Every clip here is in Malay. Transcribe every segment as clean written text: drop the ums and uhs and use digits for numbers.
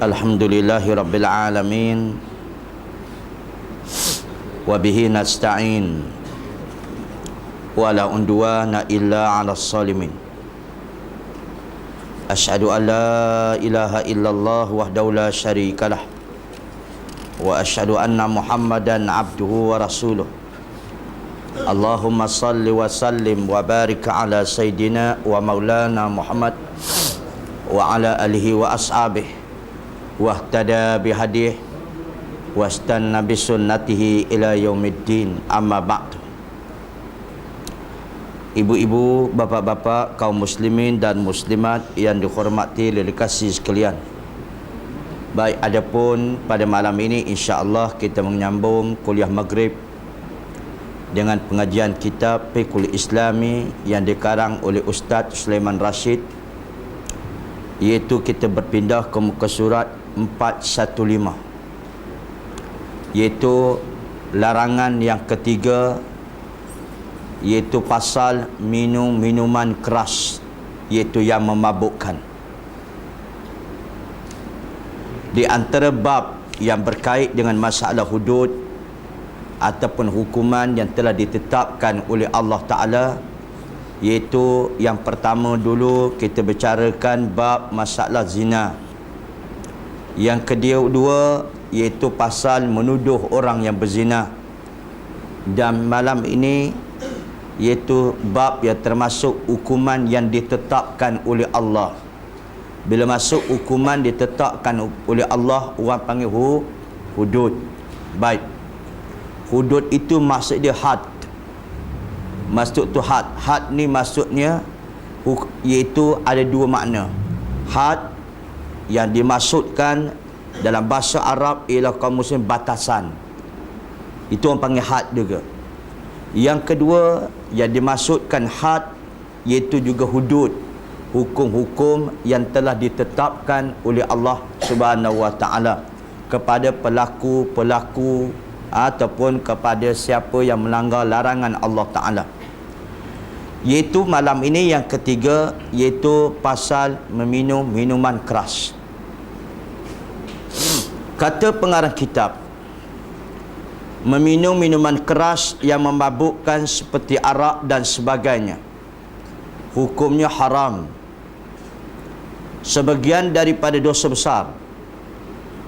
Alhamdulillahi Rabbil Alamin, wa bihi nasta'in, wa la undwana illa 'alas salimin. Asyhadu an la ilaha illallah wahdahu la syarikalah, wa asyhadu anna Muhammadan abduhu wa rasuluh. Allahumma salli wa sallim wa barik ala sayyidina wa maulana Muhammad wa ala alihi wa ashabihi wahtada bihadih wastanna bisunnatihi ila yaumiddin, amma ba'du. Ibu-ibu, bapak-bapak, kaum muslimin dan muslimat yang dihormati oleh kasih sekalian, baik, adapun pada malam ini insya-Allah kita menyambung kuliah maghrib dengan pengajian kitab Fiqhul Islami yang dikarang oleh Ustaz Sulaiman Rashid, iaitu kita berpindah ke muka surat 415, iaitu larangan yang ketiga, iaitu pasal minum minuman keras, iaitu yang memabukkan. Di antara bab yang berkait dengan masalah hudud ataupun hukuman yang telah ditetapkan oleh Allah Ta'ala, iaitu yang pertama dulu kita bicarakan bab masalah zina. Yang kedua iaitu pasal menuduh orang yang berzina. Dan malam ini iaitu bab yang termasuk hukuman yang ditetapkan oleh Allah. Bila masuk hukuman ditetapkan oleh Allah, orang panggil hudud. Baik, hudud itu maksud dia had. Maksud tu had. Had ni maksudnya iaitu ada dua makna. Had yang dimaksudkan dalam bahasa Arab ialah kaum muslim batasan. Itu orang panggil had juga. Yang kedua yang dimaksudkan had iaitu juga hudud, hukum-hukum yang telah ditetapkan oleh Allah Subhanahu Wa Taala kepada pelaku-pelaku ataupun kepada siapa yang melanggar larangan Allah Ta'ala. Iaitu malam ini yang ketiga, iaitu pasal meminum minuman keras. Kata pengarang kitab, meminum minuman keras yang memabukkan seperti arak dan sebagainya, hukumnya haram. Sebagian daripada dosa besar,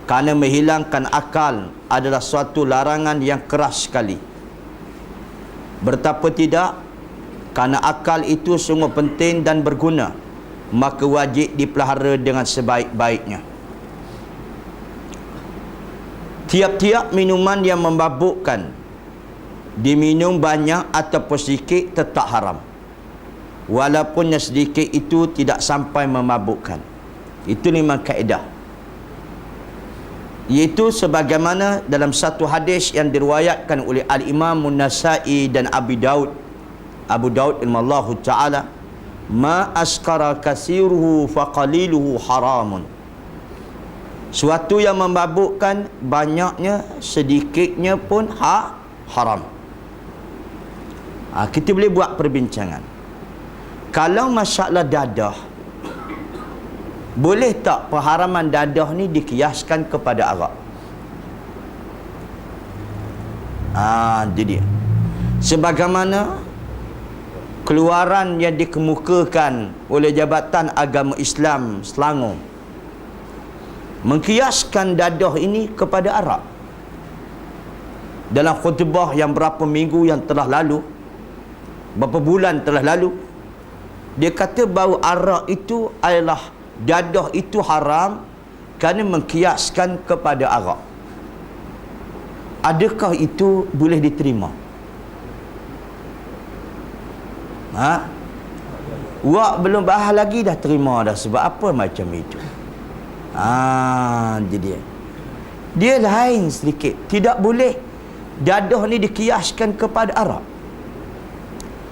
kerana menghilangkan akal adalah suatu larangan yang keras sekali. Betapa tidak, kerana akal itu sungguh penting dan berguna, maka wajib dipelihara dengan sebaik-baiknya. Tiap-tiap minuman yang memabukkan, diminum banyak ataupun sedikit, tetap haram, walaupun yang sedikit itu tidak sampai memabukkan. Itu memang kaedah. Iaitu sebagaimana dalam satu hadis yang diriwayatkan oleh Al-Imam An-Nasa'i dan Abu Daud Allahu Ta'ala, ma askara kasiruhu faqaliluhu haramun. Suatu yang memabukkan banyaknya, sedikitnya pun haram. Kita boleh buat perbincangan. Kalau masalah dadah, boleh tak perharaman dadah ni dikiaskan kepada arak? Jadi dia, sebagaimana keluaran yang dikemukakan oleh Jabatan Agama Islam Selangor mengkiaskan dadah ini kepada arak. Dalam khutbah yang berapa minggu yang telah lalu, berapa bulan telah lalu, dia kata bahawa arak itu adalah, dadah itu haram kerana mengkiaskan kepada arak. Adakah itu boleh diterima? Wak belum bahas lagi dah terima dah. Sebab apa macam itu? Jadi dia lain sedikit. Tidak boleh dadah ni dikiaskan kepada arak.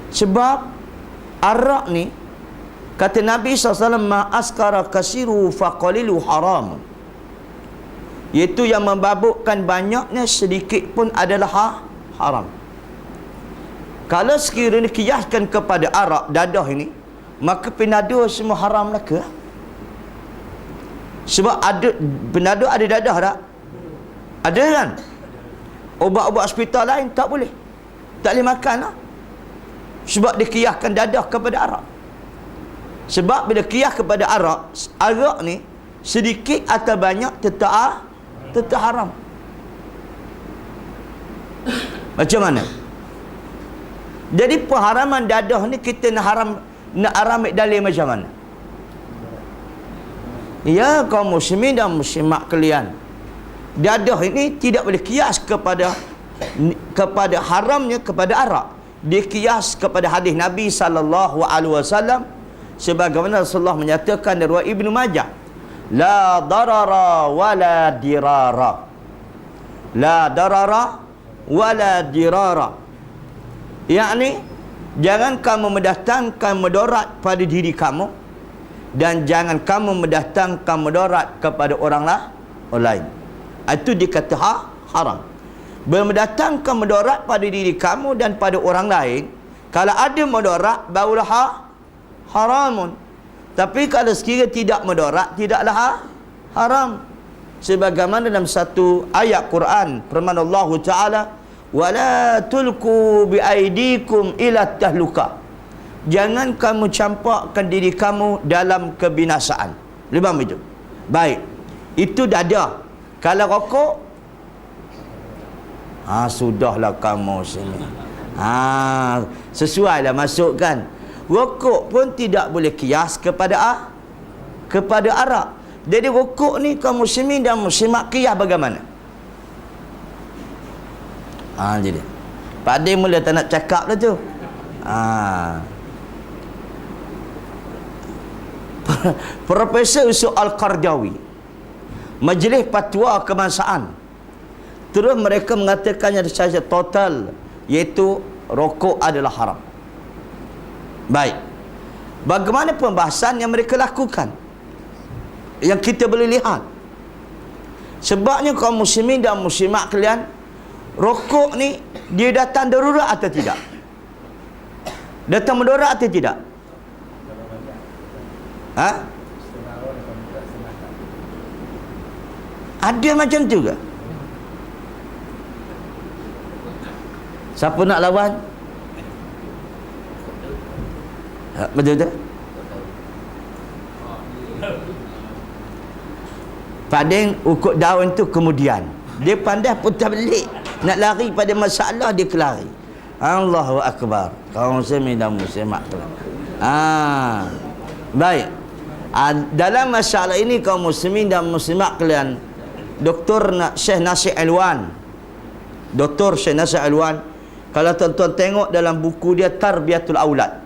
Sebab arak ni, kata Nabi SAW, ma askara kasiru faqalilu haram, iaitu yang membabukkan banyaknya, sedikit pun adalah haram. Kalau sekiranya kiaskan kepada arak dadah ini, maka penada semua haram lah ke? Sebab ada penaduk ada dadah tak? Ada kan? Ubat-ubat hospital lain tak boleh. Tak boleh makan lah. Sebab dia kiyahkan dadah kepada arak. Sebab bila kiyah kepada arak ni sedikit atau banyak tetap haram. Macam mana? Jadi pengharaman dadah ni kita nak ambil dalil macam mana? Ya, kaum muslimin dan muslimat kalian, dadah ini tidak boleh kias kepada haramnya kepada arak. Dia kias kepada hadis Nabi SAW sebagaimana Rasulullah menyatakan dari riwayat Ibnu Majah, la darara wala dirara. La darara wala dirara. Yakni jangan kamu mendatangkan mudarat pada diri kamu dan jangan kamu mendatangkan mudarat kepada orang lain. Itu dikata haram. Mendatangkan mudarat pada diri kamu dan pada orang lain, kalau ada mudarat barulah haramun. Tapi kalau sekiranya tidak mudarat, tidaklah haram. Sebagaimana dalam satu ayat Quran firman Allah Taala, wala tulku biaidikum ila tahluka. Jangan kamu campakkan diri kamu dalam kebinasaan. Lebam itu. Baik. Itu dadah. Kalau rokok, sudahlah kamu sini. Sesuailah masukkan. Rokok pun tidak boleh kias kepada arak. Jadi rokok ni kaum muslimin dan muslimat kias bagaimana? Jadi Pak Din mula tak nak cakap dah tu. Profesor Yusuf Al-Qardawi, Majlis Fatwa Kebangsaan, terus mereka mengatakannya secara total, iaitu rokok adalah haram. Baik, bagaimana pembahasan yang mereka lakukan yang kita boleh lihat? Sebabnya kaum muslimin dan muslimat kalian, rokok ni dia datang darurat atau tidak? Datang mudarat atau tidak? Ada macam tu ke? Siapa nak lawan? Betul tak? Pak Deng ukut daun tu kemudian dia pandai putar belik, nak lari pada masalah dia kelari. Allahu Akbar. Kaum muslimin dan muslimat. Baik. Dalam masalah ini kaum muslimin dan muslimat kalian, Syekh Nasir Alwan, Dr. Syekh Nasir Alwan, kalau tuan-tuan tengok dalam buku dia Tarbiyatul Aulad,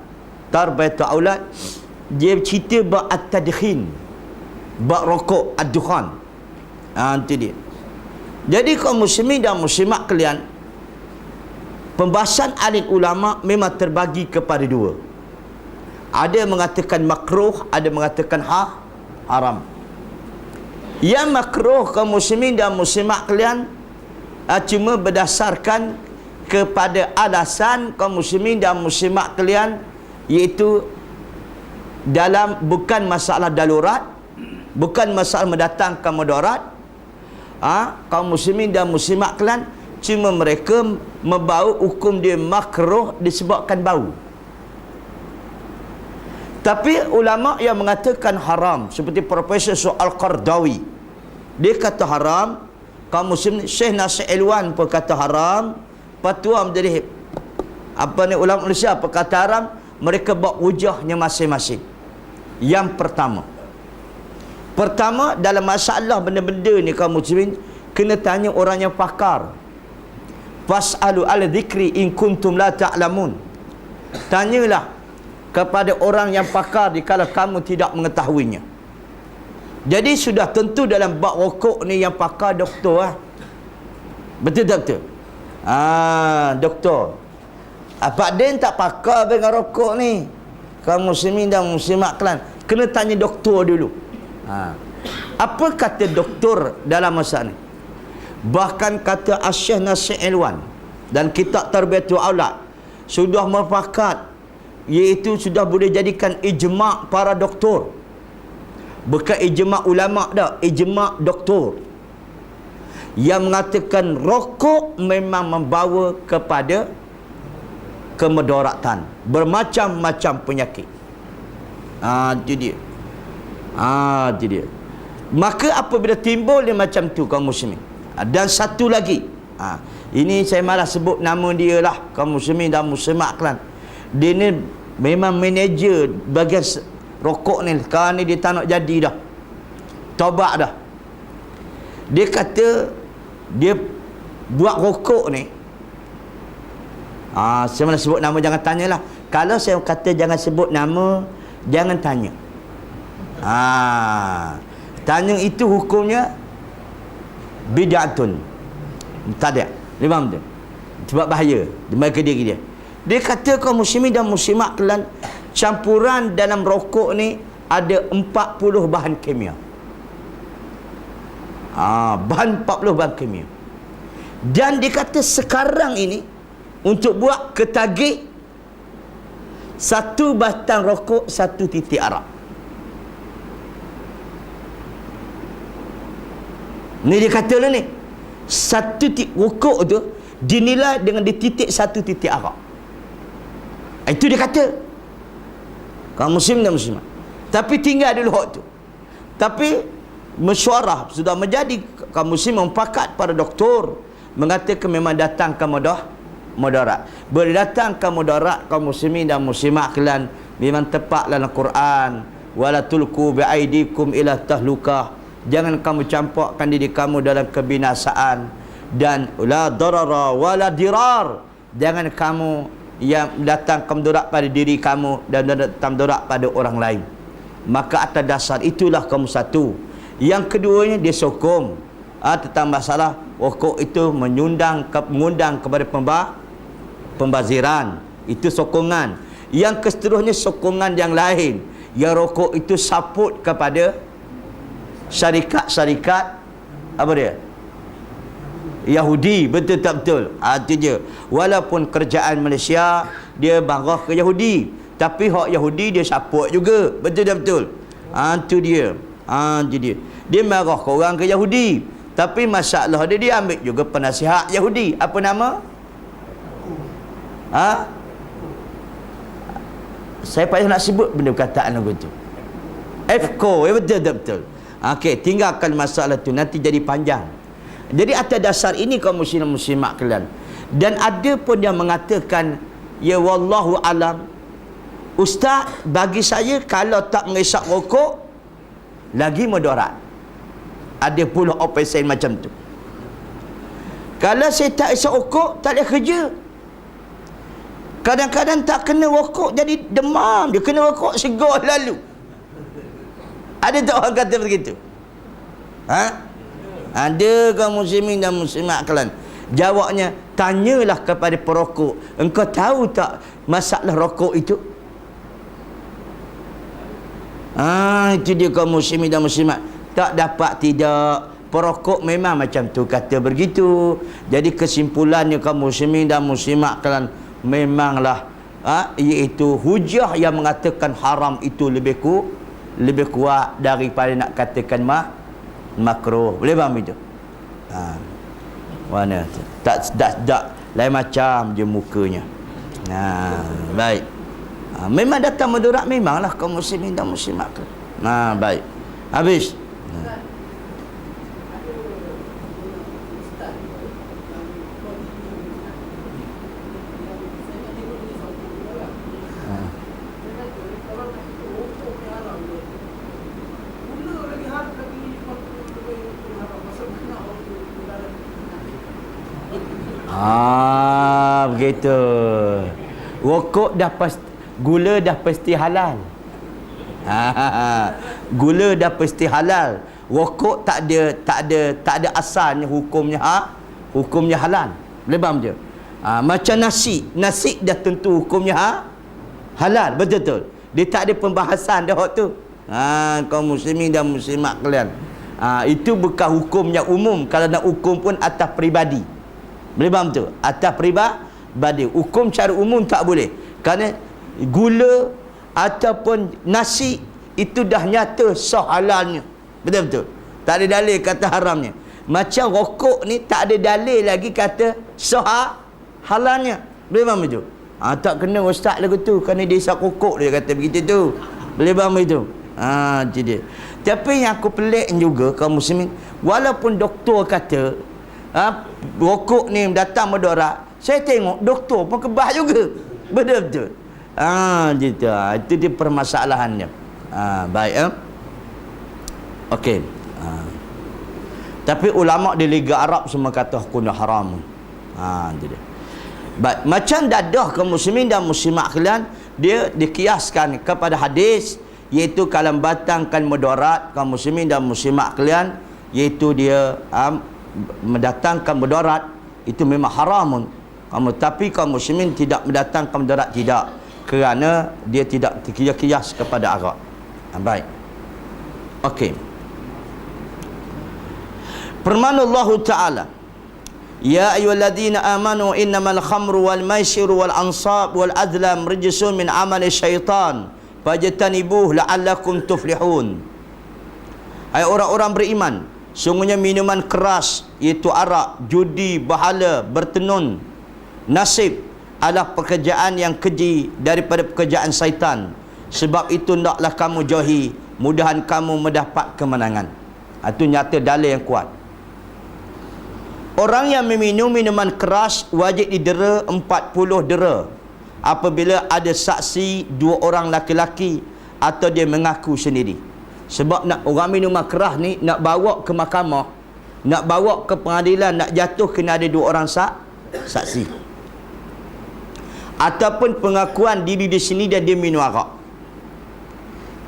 dia cerita bab at-tadkhin, bab rokok, ad-dukhan. Itu dia. Jadi kaum muslimin dan muslimat kalian, pembahasan alim ulama memang terbagi kepada dua. Ada mengatakan makruh, ada mengatakan haram. Yang makruh kaum muslimin dan muslimat kalian cuma berdasarkan kepada alasan kaum muslimin dan muslimat kalian, iaitu dalam bukan masalah darurat, bukan masalah mendatangkan mudarat. Kaum muslimin dan muslimat kalian cuma mereka membau hukum dia makruh disebabkan bau. Tapi ulama yang mengatakan haram, seperti Profesor Al-Qardawi, dia kata haram. Kaum muslim, Syekh Nasir Alwan pun kata haram. Fatwa menjadi ulama Malaysia apa kata haram, mereka bawa hujahnya masing-masing. Yang pertama dalam masalah benda-benda ni kaum muslimin kena tanya orang yang pakar. Fas'alu al-dzikri in kuntum la ta'lamun. Tanyalah kepada orang yang pakar kalau kamu tidak mengetahuinya. Jadi sudah tentu dalam bab rokok ni yang pakar doktor. Betul doktor? Doktor. Pak Den tak pakar dengan rokok ni. Kaum muslimin dan muslimat kalian kena tanya doktor dulu. Apa kata doktor dalam masa ni? Bahkan kata Syekh Nasir Alwan dan kitab Tarbiyatul Aulad sudah mufakat, iaitu sudah boleh jadikan ijma' para doktor Bukan ijma' ulama dah, ijma' doktor yang mengatakan rokok memang membawa kepada kemudaratan, bermacam-macam penyakit. Itu dia. Itu dia. Maka apabila timbul dia macam tu kaum muslimin. Dan satu lagi, ini saya malah sebut nama dia lah, kaum muslimin dan muslimat kan. Dia ni memang manager bahagian rokok ni. Sekarang ni dia tak nak jadi dah, taubat dah. Dia kata dia buat rokok ni, saya mana sebut nama, jangan tanyalah. Kalau saya kata jangan sebut nama, jangan tanya. Tanya itu hukumnya bid'atun. Tak ada. Dia faham tu? Sebab bahaya bagi diri dia. Dia kata kaum muslimin dan muslimat kalian, campuran dalam rokok ni ada 40 bahan kimia. Bahan 40 bahan kimia. Dan dia kata sekarang ini untuk buat ketagih satu batang rokok 1 titik arak. Ni dia kata lah ni, 1 titik rokok tu dinilai dengan dititik 1 titik arak. Itu dia kata kaum muslim dan muslimat. Tapi tinggal dulu hak tu. Tapi mesyuarah sudah menjadi kaum muslim mempakat para doktor mengatakan memang datang ke mudarat. Boleh datang ke mudarat kaum muslimin dan muslimat kalian memang tepat dalam Quran, wala tulqu biaidikum ila tahlukah. Jangan kamu campakkan diri kamu dalam kebinasaan, dan la darara wala dirar. Jangan kamu yang datang ke mudarat pada diri kamu dan datang mudarat pada orang lain. Maka atas dasar itulah kamu satu. Yang keduanya dia sokong tentang masalah rokok itu mengundang kepada pembaziran. Itu sokongan. Yang keseterusnya sokongan yang lain, yang rokok itu support kepada syarikat-syarikat apa dia? Yahudi. Betul tak betul? Itu je. Walaupun kerajaan Malaysia dia marah ke Yahudi, tapi hak Yahudi dia support juga. Betul tak betul? Itu dia. Itu dia. Dia marah ke orang ke Yahudi, tapi masalah dia ambil juga penasihat Yahudi. Apa nama? Saya payah nak sebut benda perkataan lagu tu. FCO. Betul tak betul? Okey, tinggalkan masalah tu, nanti jadi panjang. Jadi atas dasar ini kaum muslim muslimat kalian. Dan ada pun yang mengatakan, ya wallahu alam, ustaz, bagi saya kalau tak mengisap rokok lagi mudarat. Ada pula option macam tu. Kalau saya tak isap rokok, tak boleh kerja. Kadang-kadang tak kena rokok jadi demam, dia kena rokok segar lalu. Ada tak orang kata begitu? Ada kaum muslimin dan muslimat kalian? Jawabnya, tanyalah kepada perokok, engkau tahu tak masalah rokok itu? Itu dia kaum muslimin dan muslimat. Tak dapat tidak, perokok memang macam tu kata begitu. Jadi kesimpulannya kaum muslimin dan muslimat kalian, memanglah iaitu hujah yang mengatakan haram itu lebih kuat daripada nak katakan makruh. Boleh faham itu? Mana tak lain macam je mukanya. Baik. Memang datang mudarat, memanglah kaum muslimin dan muslimat. Baik. Habis. Begitu. Rokok dah pasti, gula dah pasti halal. Gula dah pasti halal. Rokok tak ada asalnya hukumnya halal. Boleh faham je? Macam nasi dah tentu hukumnya halal. Betul. Dia tak ada pembahasan dah waktu tu. Kaum muslimin dan muslimat kalian. Itu bukan hukumnya umum. Kalau nak hukum pun atas peribadi. Boleh faham tu? Atas peribadi. Hukum cara umum tak boleh. Kerana gula ataupun nasi itu dah nyata sah halalnya. Betul-betul. Tak ada dalil kata haramnya. Macam rokok ni tak ada dalil lagi kata sah halalnya. Boleh faham itu? Tak kena ustaz lagu tu kerana dia isap rokok dia kata begitu tu. Boleh faham itu? Itu dia. Tapi yang aku pelik juga kaum muslimin, walaupun doktor kata rokok ni datang mudarat, saya tengok doktor pun kebah juga. Betul-betul. Gitu. Itu dia permasalahannya. Baik. Okey. Tapi ulama di Liga Arab semua kata hukumnya haram. Itu dia. Baik, macam dadah kaum muslimin dan muslimat kalian, dia dikiaskan kepada hadis, iaitu kalau batangkan mudarat kaum muslimin dan muslimat kalian, iaitu dia mendatangkan mudarat, itu memang haramun. Tapi kaum muslimin tidak mendatangkan mudarat, tidak, kerana dia tidak terkias kepada arak. Baik. Okey. Firman Allah Ta'ala, Ya ayyuhalladzina amanu innamal khamru wal maisiru wal ansab wal azlam rijsun min amali syaitan fajtanibuhu la'allakum tuflihun. Hai orang-orang beriman, sungguhnya minuman keras iaitu arak, judi, bahala, bertenun, nasib adalah pekerjaan yang keji daripada pekerjaan syaitan. Sebab itu hendaklah kamu jauhi, mudahan kamu mendapat kemenangan. Itu nyata dalil yang kuat. Orang yang meminum minuman keras wajib didera 40 dera apabila ada saksi 2 orang laki-laki atau dia mengaku sendiri. Sebab nak orang minuman keras ni nak bawa ke mahkamah, nak bawa ke pengadilan, nak jatuh kena ada 2 orang saksi. Ataupun pengakuan diri di sini dan dia minum arak.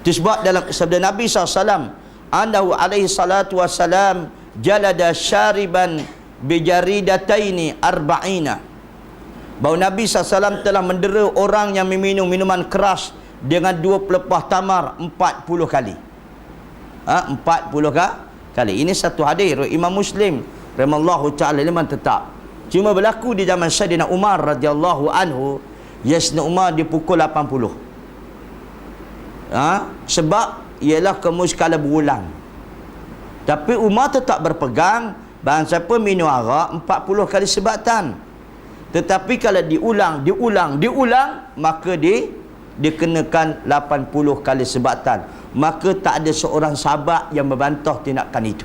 Itu sebab dalam sabda Nabi SAW, annahu alaihi salatu wassalam jalada syariban bijaridataini arba'ina, bahawa Nabi SAW telah mendera orang yang meminum minuman keras dengan 2 pelepah tamar 40 kali. 40 kali. Ini satu hadis Imam Muslim rahimallahu ta'ala liman tetap. Cuma berlaku di zaman Sayyidina Umar radhiyallahu anhu, Sayyidina Umar dipukul 80. Sebab ialah kemus skala berulang. Tapi Umar tetap berpegang bahawa siapa minum arak 40 kali sebatan. Tetapi kalau diulang, maka dikenakan 80 kali sebatan. Maka tak ada seorang sahabat yang membantah tindakan itu.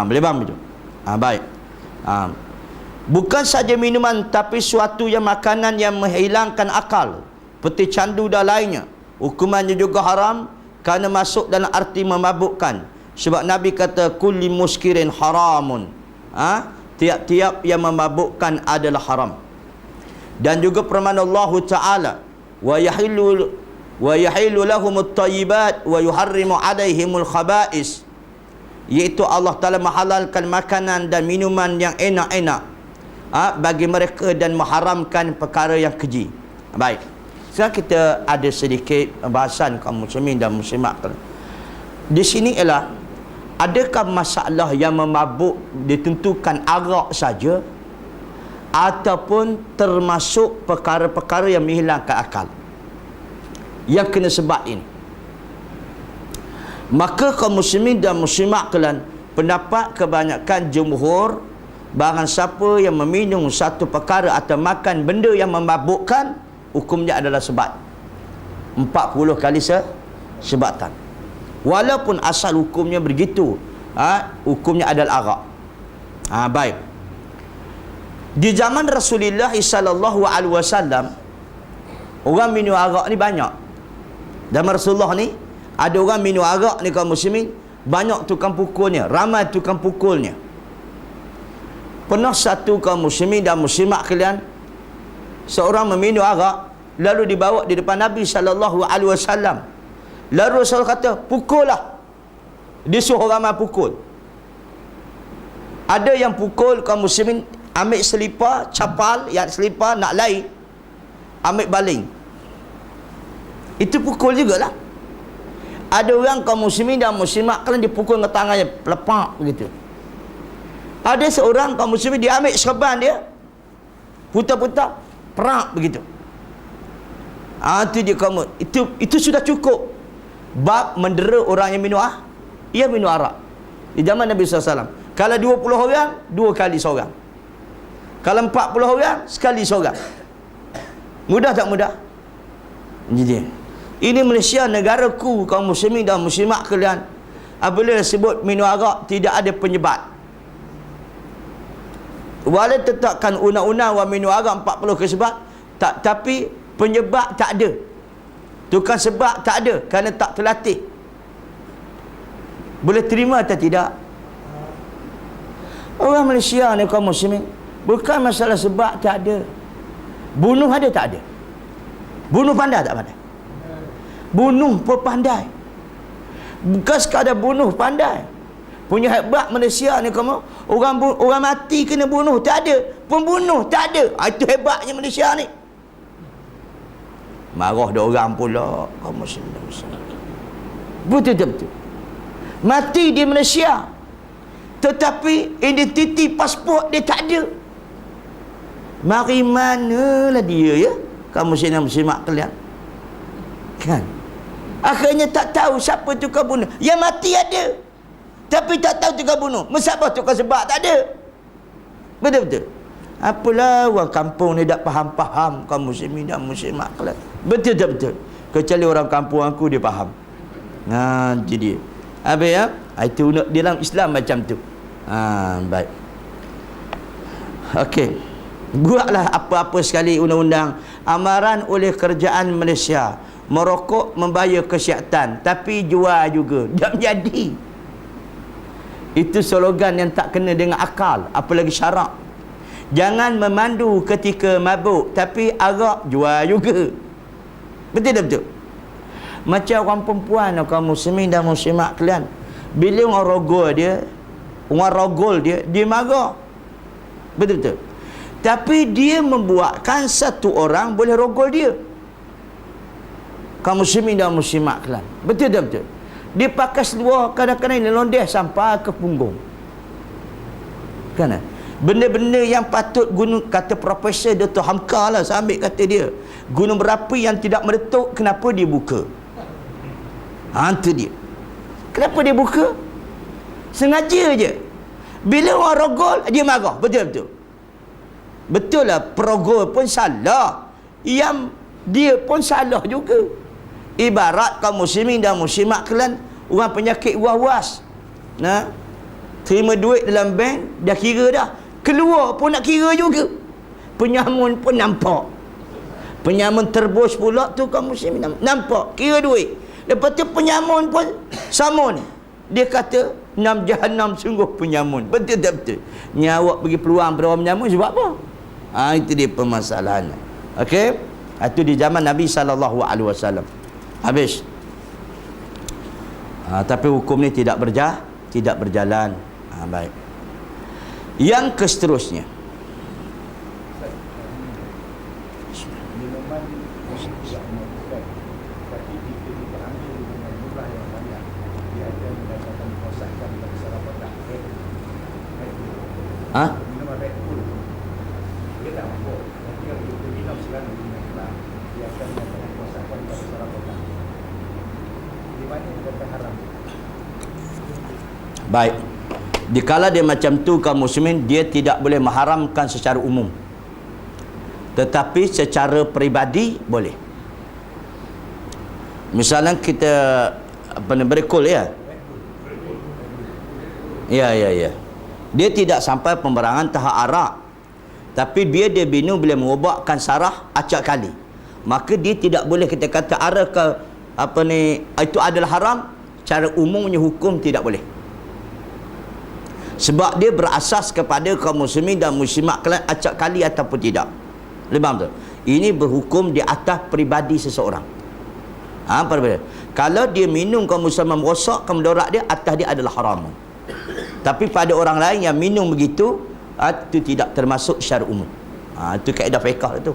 Boleh faham itu? Baik. Bukan saja minuman, tapi suatu yang makanan yang menghilangkan akal, seperti candu dan lainnya, hukumannya juga haram kerana masuk dalam arti memabukkan. Sebab Nabi kata kulli muskirin haramun. Tiap-tiap yang memabukkan adalah haram. Dan juga firman Allah Ta'ala, wa yahillu lahumut tayyibat wa yuharrimu alaihimul khaba'is, iaitu Allah Ta'ala menghalalkan makanan dan minuman yang enak-enak bagi mereka dan mengharamkan perkara yang keji. Baik. Sekarang kita ada sedikit bahasan kaum muslimin dan muslimat. Di sini ialah, adakah masalah yang memabuk ditentukan arak saja ataupun termasuk perkara-perkara yang menghilangkan akal yang kena sebab ini? Maka kaum muslimin dan muslimat kalian, pendapat kebanyakan jumhur, barang siapa yang meminum satu perkara atau makan benda yang memabukkan, hukumnya adalah sebat 40 kali sebatan. Walaupun asal hukumnya begitu, hukumnya adalah arak. Baik. Di zaman Rasulullah sallallahu alaihi wasallam, orang minum arak ni banyak. Zaman Rasulullah ni ada orang minum arak ni kaum muslimin, banyak tukang pukulnya, ramai tukang pukulnya. Pernah satu kaum muslimin dan muslimat kalian, seorang meminum arak lalu dibawa di depan Nabi sallallahu alaihi wasallam. Lalu Rasul kata, pukullah. Dia suruh ramai pukul. Ada yang pukul kaum muslimin, ambil selipar, capal, yang selipar nak lain, ambil baling. Itu pukul jugalah. Ada orang kaum muslimin dan muslimat kalian dipukul dengan tangannya, pelepak begitu. Ada seorang kaum muslimin, dia ambil serban dia, putar-putar, perak begitu. Itu dia kaum, itu sudah cukup. bab mendera orang yang minum minum arak. Di zaman Nabi SAW, kalau 20 orang, 2 kali seorang. Kalau 40 orang, sekali seorang. Mudah tak mudah? Jadi ini Malaysia, negaraku, kaum muslimin dan muslimat kalian. Apabila sebut minum arak, tidak ada penyebat. Walau tetapkan undang-undang wa minum arak 40 kesebat, tapi penyebab tak ada. Tukang sebab tak ada, kerana tak terlatih. Boleh terima atau tidak? Orang Malaysia ni, kaum muslimin, bukan masalah sebab tak ada. Bunuh ada tak ada? Bunuh pandai tak pandai? Bunuh pun pandai. Bukan sekadar bunuh pandai. Punya hebat Malaysia ni kamu. Orang mati kena bunuh tak ada. Pembunuh tak ada. Itu hebatnya Malaysia ni. Marah dah orang pula. Kamu muslim. Betul-betul. Mati di Malaysia, tetapi identiti pasport dia tak ada. Mari manalah dia, ya? Kamu muslimat kalian, kan? Akhirnya tak tahu siapa tukar bunuh. Yang mati ada, tapi tak tahu tukar bunuh. Mesabah tukar sebab tak ada. Betul-betul. Apalah orang kampung ni tak faham-faham kaum muslimin dan muslimat kalian. Betul-betul. Kecuali orang kampung aku, dia faham. Jadi habis, ya? Itu dalam Islam macam tu. Baik. Okey. Buatlah apa-apa sekali undang-undang amaran oleh kerajaan Malaysia. Merokok membayar kesihatan, tapi jual juga. Tak jadi. Itu slogan yang tak kena dengan akal, apalagi syarak. Jangan memandu ketika mabuk, tapi arak jual juga. Betul tak betul? Macam orang perempuan, kaum muslimin dan muslimat kalian, bila orang rogol dia marah. Betul-betul. Tapi dia membuatkan satu orang boleh rogol dia. Kaum muslimin dan muslimat kalian, betul tak betul? Dia pakai seluar, kadang-kadang dia londeh sampai ke punggung. Kan? Benda-benda yang patut gunung, kata Profesor Dr. Hamka lah, saya ambil kata dia, gunung berapi yang tidak meletup, kenapa dia buka? Itu dia. Kenapa dia buka? Sengaja je. Bila orang rogol, dia marah. Betul-betul. Betul lah, perogol pun salah, yang dia pun salah juga. Ibarat kaum muslimin dan muslimat kalian, orang penyakit was-was, terima duit dalam bank, dah kira dah, keluar pun nak kira juga. Penyamun pun nampak, penyamun terbos pula tu kaum muslimin nampak, kira duit. Lepas tu penyamun pun samun, dia kata 6 jahannam sungguh penyamun. Betul tak betul? Nyawak bagi peluang pada orang penyamun sebab apa? Itu dia permasalahannya. Okey, itu di zaman Nabi SAW. Habis. Tapi hukum ni tidak berjalan. Baik. Yang seterusnya, baik. Dikala dia macam tu, kaum muslimin, dia tidak boleh mengharamkan secara umum, tetapi secara peribadi boleh. Misalnya kita berkul, ya. Ya. Dia tidak sampai pemberangan tahap arak, tapi dia minum boleh mengubahkan sarah acak kali, maka dia tidak boleh kita kata arak ke itu adalah haram. Cara umumnya hukum tidak boleh, sebab dia berasas kepada kaum muslimin dan muslimat kalian acak kali ataupun tidak. Lebam tu. Ini berhukum di atas peribadi seseorang. Kalau dia minum kaum muslimin merosakkan mudarat dia, atas dia adalah haram. Tapi pada orang lain yang minum begitu, itu tidak termasuk secara umum. Itu kaedah fiqh tu.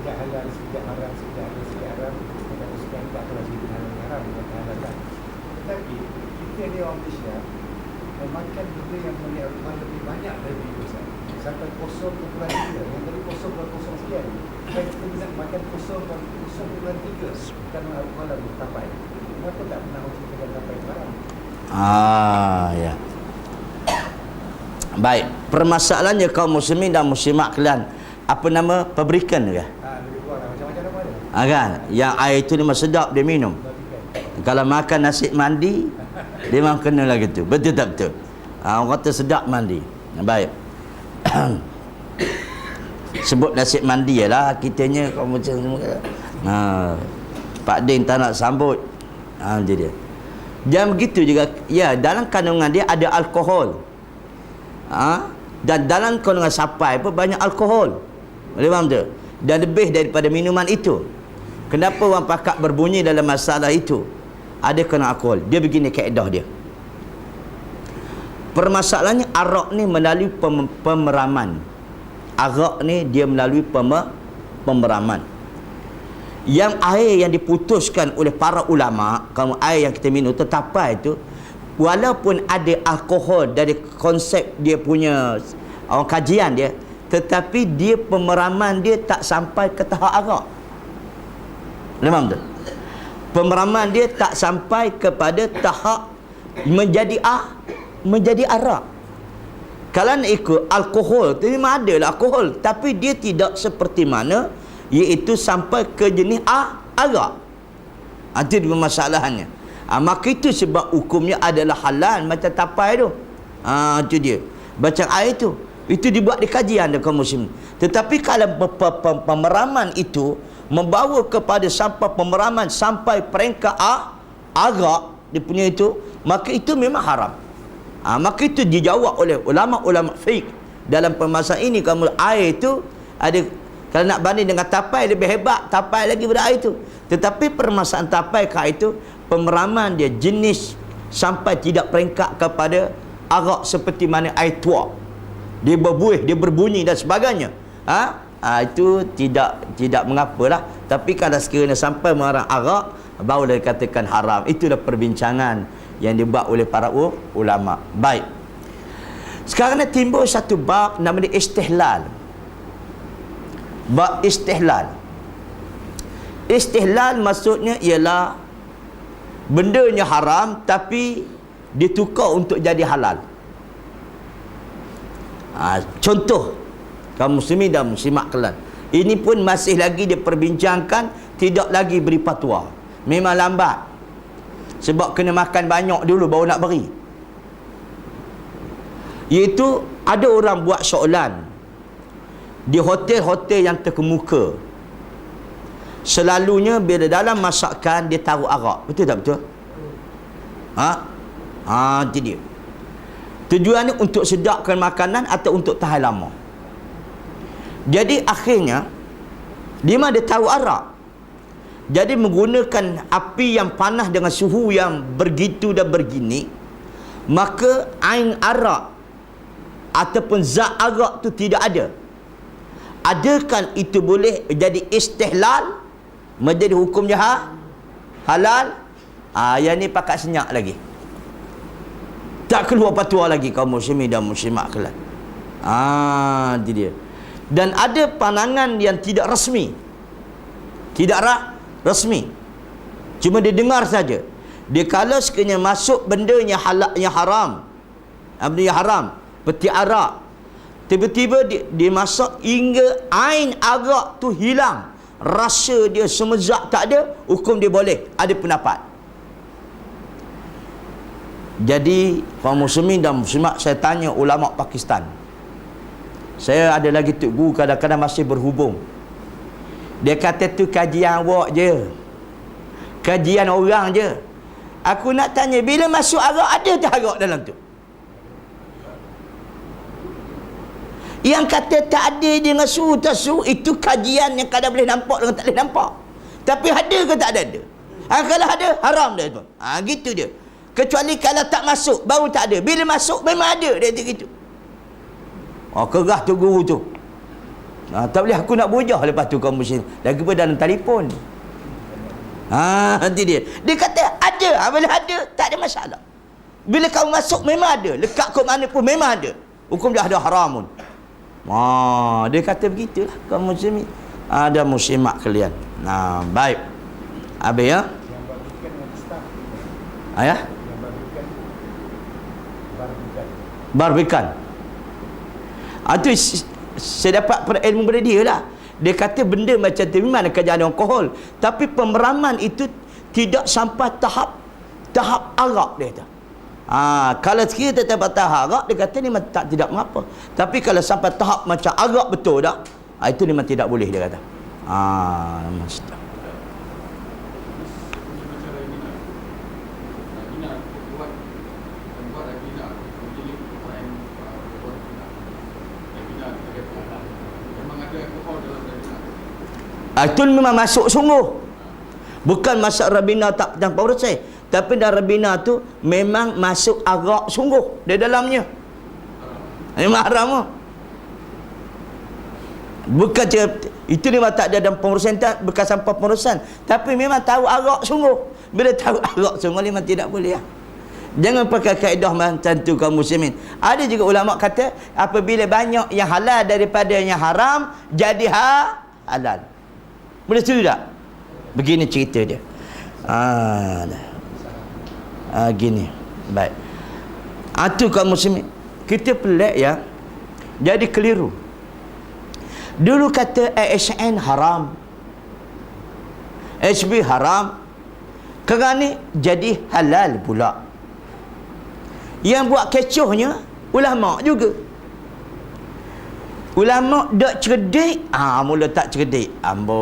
sekejap halal, sekejap haram, sekejap halal, sekejap haram. Kita kata sekarang tak kalau cerita halal haram, bukan halal lah. Tetapi kita ni orang Malaysia memakan benda yang melihat Al-Quran lebih banyak dari besar. Sampai 0.3. Yang tadi 0.0 sekian. Dan kita bisa makan 0.3 kerana Al-Quran lebih tapai. Kenapa tak pernah ceritakan tapai haram? Ya. Baik, permasalahannya kaum muslimin dan muslimat kalian, apa nama pabrikan ke? Lebih kurang macam-macam nama dia. Kan? Yang air itu memang sedap dia minum. Kalau makan nasi mandi, dia memang kena lagi tu. Betul tak betul? Orang kata sedap mandi. Baik. Sebut nasi mandi lah kitanya kaum macam Pak Din tak nak sambut. Dia dia. Dan begitu juga, ya, dalam kandungan dia ada alkohol. Dan dalam kandungan sapai pun banyak alkohol. Boleh faham tak? Dan lebih daripada minuman itu. Kenapa orang pakak berbunyi dalam masalah itu? Ada kena alkohol. Dia begini kaedah dia. Permasalahannya arak ni melalui pemeraman. Arak ni dia melalui pemeraman. Yang air yang diputuskan oleh para ulama, kalau air yang kita minum tetapai itu, walaupun ada alkohol dari konsep dia punya kajian dia, tetapi dia pemeraman dia tak sampai ke tahap arak. Faham tak? Pemeraman dia tak sampai kepada tahap menjadi arak. Kalau nak ikut alkohol, tu memang ada lah alkohol, tapi dia tidak seperti mana, iaitu sampai ke jenis arak. Itu dia permasalahannya. Maka itu sebab hukumnya adalah halal macam tapai tu. Itu dia. Baca air tu. Itu dibuat di kajian dia kaum muslim. Tetapi kalau pemeraman itu membawa kepada sampai pemeraman sampai peringkat arak dia punya itu, maka itu memang haram. Maka itu dijawab oleh ulama-ulama fiqh dalam permasalahan ini. Kamu air itu ada, kalau nak banding dengan tapai lebih hebat tapai lagi pada air itu. Tetapi permasalahan tapai kat itu, pemeraman dia jenis sampai tidak peringkat kepada arak seperti mana air tua. Dia berbuih, dia berbunyi dan sebagainya. Itu tidak mengapalah. Tapi kalau sekiranya sampai mengarang arak, barulah dikatakan haram. Itulah perbincangan yang dibuat oleh para ulama. Baik. Sekarang ni timbul satu bab nama dia istihlal. Bab istihlal. Istihlal maksudnya ialah bendanya haram tapi ditukar untuk jadi halal. Contoh kaum muslimin dan muslimat kalian, ini pun masih lagi diperbincangkan, tidak lagi beri fatwa. Memang lambat, sebab kena makan banyak dulu baru nak beri. Iaitu ada orang buat soalan di hotel-hotel yang terkemuka, selalunya bila dalam masakan dia taruh arak. Betul tak betul? Itu dia. Tujuannya untuk sedapkan makanan atau untuk tahan lama. Jadi akhirnya dia ada taruh arak. Jadi menggunakan api yang panas dengan suhu yang begitu dan begini, maka ain arak ataupun zat arak tu tidak ada. Adakah itu boleh jadi istihlal, menjadi hukumnya halal? Yang ni pakat senyap lagi, tak keluar fatwa lagi kaum muslimin dan muslimat kalian. Itu dia. Dan ada pandangan yang tidak rasmi, rasmi, cuma dia dengar saja. Dia kalau sekiranya masuk benda yang halal, yang haram, benda yang haram peti arak, tiba-tiba dia masak hingga ain arak tu hilang, rasa dia semezak tak ada, hukum dia boleh. Ada pendapat. Jadi kaum muslimin dan muslimat, saya tanya ulama Pakistan. Saya ada lagi tok guru kadang-kadang masih berhubung. Dia kata tu kajian awak je, kajian orang je. Aku nak tanya, bila masuk arak ada tak arak dalam tu? Yang kata tak ada dengan suruh tak suruh, itu kajian yang kadang boleh nampak dengan tak boleh nampak. Tapi ada ke tak ada? Kalau ada, haram dia tu. Gitu dia. Kecuali kalau tak masuk, baru tak ada. Bila masuk, memang ada. Dia kata gitu. Kerah tu guru tu. Tak boleh aku nak bujah lepas tu kaum muslim. Lagi pun dalam telefon. Nanti dia kata ada. Bila ada tak ada masalah. Bila kau masuk memang ada. Lekat kau mana pun memang ada. Hukum dia ada haramun. Dia kata begitulah kaum muslimin. Ada muslimat kalian. Baik. Habis ya. Yang bagikan dengan staff. Ya. Yang bagikan Barbikan. Itu saya dapat ilmu pada dia lah. Dia kata benda macam tu memang kerjaan alkohol. Tapi pemeraman itu tidak sampai tahap arak dia kata. Kalau sekiranya tetap tahap arak, dia kata ni tak tidak mengapa. Tapi kalau sampai tahap macam arak betul dah, itu memang tidak boleh dia kata. Mesti. Itu memang masuk sungguh. Bukan masuk Rabina tak tanpa reseh. Tapi dalam Rabina tu memang masuk arak sungguh di dalamnya. Memang haram. Bukan itu memang tak ada dalam pengurusan, bukan sampai pengurusan. Tapi memang tahu arak sungguh. Bila tahu arak sungguh memang tidak boleh. Jangan pakai kaedah macam tu kaum muslimin. Ada juga ulama kata apabila banyak yang halal daripada yang haram, jadi halal. Boleh setuju tak? Begini cerita dia. Gini. Baik. Itu kaum muslimin. Kita pelik ya. Jadi keliru. Dulu kata ASN haram. HB haram. Kerana jadi halal pula. Yang buat kecohnya ulama juga. Ulama tak cerdik. Mula tak cerdik.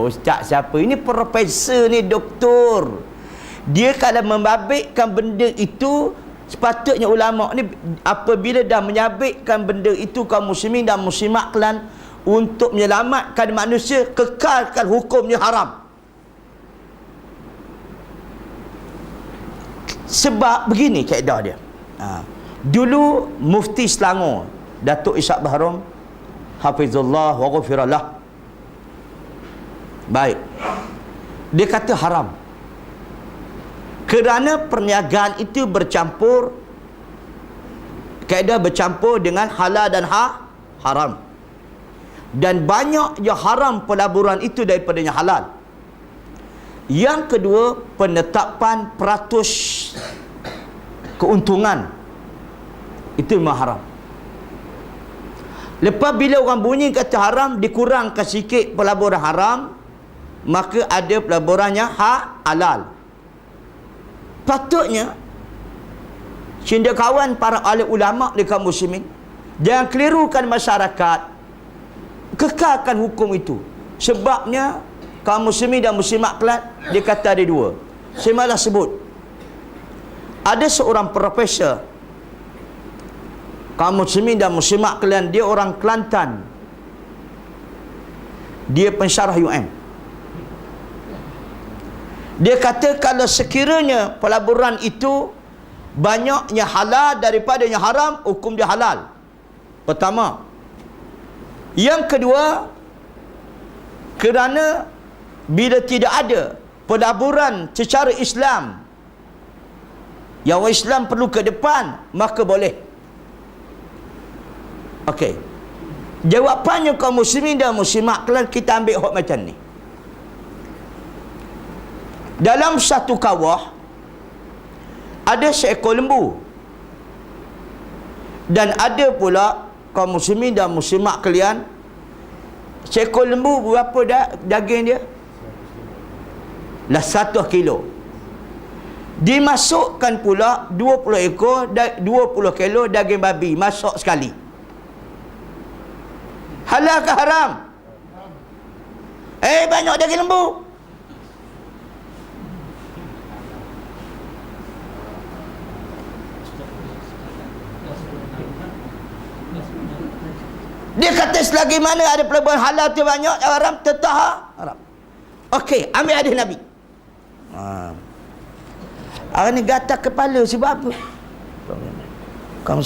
Ustaz siapa? Ini profesor ni, doktor. Dia kalau membabitkan benda itu, sepatutnya ulama ni apabila dah menyabitkan benda itu kaum muslimin dan muslimat kalian untuk menyelamatkan manusia, kekalkan hukumnya haram. Sebab begini kaedah dia. Dulu Mufti Selangor Datuk Ishak Bahrom hafizullah wa ghufirallah, baik, dia kata haram kerana perniagaan itu bercampur, kaedah bercampur dengan halal dan haram, dan banyak yang haram pelaburan itu daripada yang halal. Yang kedua, penetapan peratus keuntungan itu memang haram. Lepas bila orang bunyi kata haram, dikurangkan sikit pelaburan haram, maka ada pelaburannya halal. Patutnya cendekiawan para ahli ulama di kaum muslimin jangan kelirukan masyarakat, kekalkan hukum itu. Sebabnya kaum muslimin dan muslimat kelak dia kata ada dua. Saya malah sebut ada seorang profesor kaum muslimin dan muslimat kalian, dia orang Kelantan, dia pensyarah UM. Dia kata kalau sekiranya pelaburan itu banyaknya halal daripada yang haram, hukum dia halal. Pertama. Yang kedua, kerana bila tidak ada pelaburan secara Islam yang Islam perlu ke depan, maka boleh. Okey. Jawapannya kaum muslimin dan muslimat kalian, kita ambil hak macam ni. Dalam satu kawah ada seekor lembu. Dan ada pula kaum muslimin dan muslimat kalian, seekor lembu berapa daging dia? 100 kilo. Dimasukkan pula 20 ekor 20 kilo daging babi masuk sekali. Halal ke haram? Banyak daging lembu. Dia kata selagi mana ada pelaburan halal tu banyak, haram tetap haram. Okey, ambil hadis Nabi. Orang ni gatal kepala sebab apa? Kamu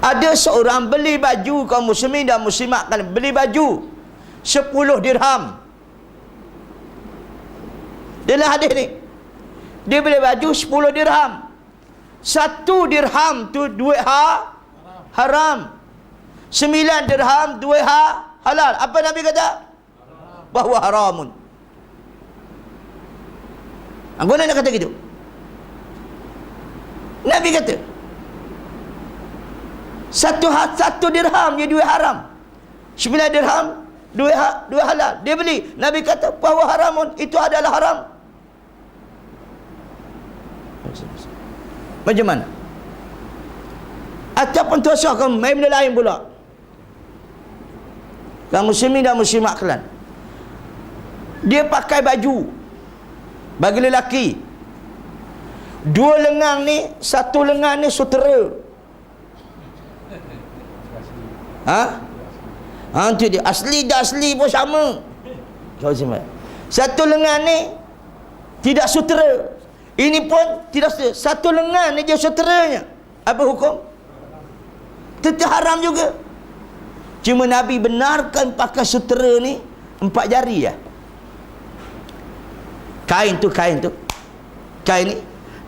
Ada seorang beli baju kaum muslimin dan muslimat, kan beli baju 10 dirham. Dalam hadis ni, dia beli baju 10 dirham. 1 dirham tu duit haram. 9 dirham duit halal. Apa Nabi kata? Bahawa haramun. Guna nak kata gitu? Nabi kata satu dirham dia duit haram, 9 dirham duit halal. Dia beli. Nabi kata bahawa haramun, itu adalah haram. Macam mana? Ataupun tuasa kamu main benda lain pula. Kaum muslimin dan muslimat kalian, dia pakai baju bagi lelaki, 2 lengan ni, 1 lengan ni sutera. Itu dia. Asli dah asli pun sama. 1 lengan ni tidak sutera. Ini pun tidak sutera. 1 lengan ni je suteranya. Apa hukum? Tetap haram juga. Cuma Nabi benarkan pakai sutera ni 4 jari ya. Kain ni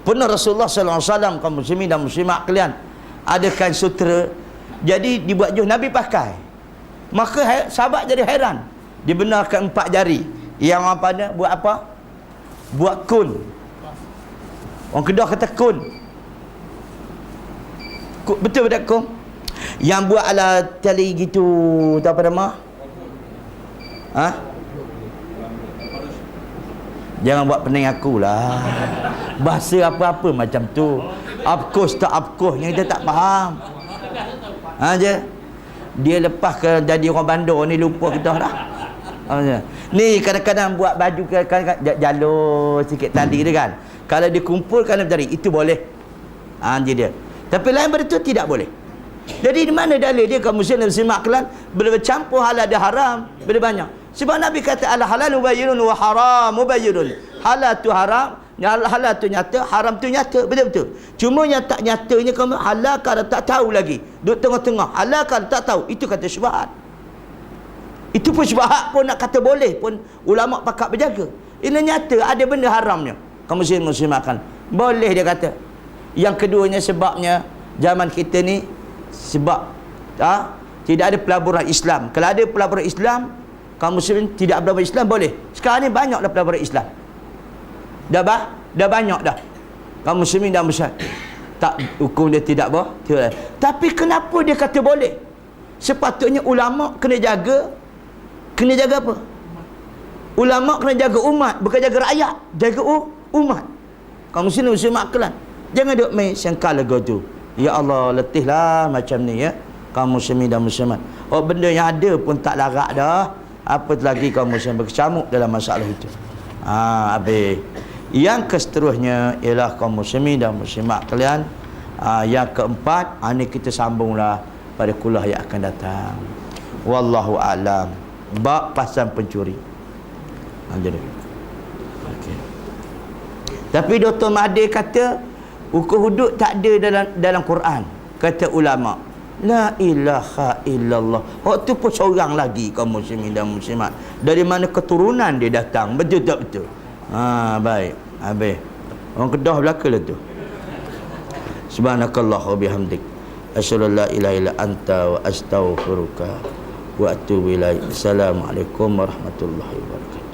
pernah Rasulullah SAW, kaum muslimin dan muslimat kalian, ada kain sutera, jadi dibuat jauh, Nabi pakai. Maka sahabat jadi heran. Dibenarkan 4 jari. Yang apa dia buat apa? Buat kun. Orang Kedah kata kun. Betul tak kun? Yang buat ala tali gitu, tu apa nama? Jangan buat pening aku lah. Bahasa apa-apa macam tu. Afkos tak afkos, yang kita tak faham. Je. Dia lepas ke jadi orang bandar ni lupa kita dah. Ni kadang-kadang buat baju kadang-kadang jalur sikit tali dia kan. Kalau dikumpulkan dalam jari, itu boleh. Dia. Tapi lain daripada itu tidak boleh. Jadi di mana dalil dia kaum muslim dan muslimat kalian boleh bercampur halal dan haram, boleh banyak. Sebab Nabi kata al halal mubayyinun wa haram mubayyinun. Halal tu haram, halal tu nyata, haram tu nyata, betul-betul. Cuma yang tak nyatanya kamu halal kalau tak tahu lagi. Duduk tengah-tengah, halal kalau tak tahu, itu kata syubhat. Itu pun syubhat pun nak kata boleh pun ulama pakak berjaga. Ini nyata ada benda haramnya. Kaum muslim muslimat kan boleh dia kata. Yang keduanya sebabnya zaman kita ni sebab tidak ada pelaburan Islam. Kalau ada pelaburan Islam, kaum muslimin tidak pelaburan Islam boleh. Sekarang ni banyaklah pelaburan Islam. Dah banyak dah. Kaum muslimin dan muslimat. Tak, hukum dia tidak boleh. Tapi kenapa dia kata boleh? Sepatutnya ulama kena jaga apa? Ulama kena jaga umat, bukan jaga rakyat, jaga umat. Kaum muslimin muslimat kalian, jangan duk main sangkal lagu tu. Ya Allah, letihlah macam ni ya. Kaum muslimin dan muslimat. Benda yang ada pun tak larat dah. Apa lagi kaum muslimin berkecamuk dalam masalah itu. Habis. Yang seterusnya ialah kaum muslimin dan muslimat kalian. Yang keempat, ini kita sambunglah pada kuliah yang akan datang. Wallahu a'lam. Bab pasal pencuri. Jadi. Okay. Tapi Dr. Mahathir kata hukum hudud tak ada dalam Quran. Kata ulama, la ilaha illallah. Waktu pun seorang lagi kaum muslimin dan muslimat. Dari mana keturunan dia datang? Betul tak betul? Baik. Habis. Orang Kedah belaka lah tu. Subhanakallah wa bihamdik. Asyhadu an la ilaha illa anta wa astaghfiruka wa atubu ilaik. Assalamualaikum warahmatullahi wabarakatuh.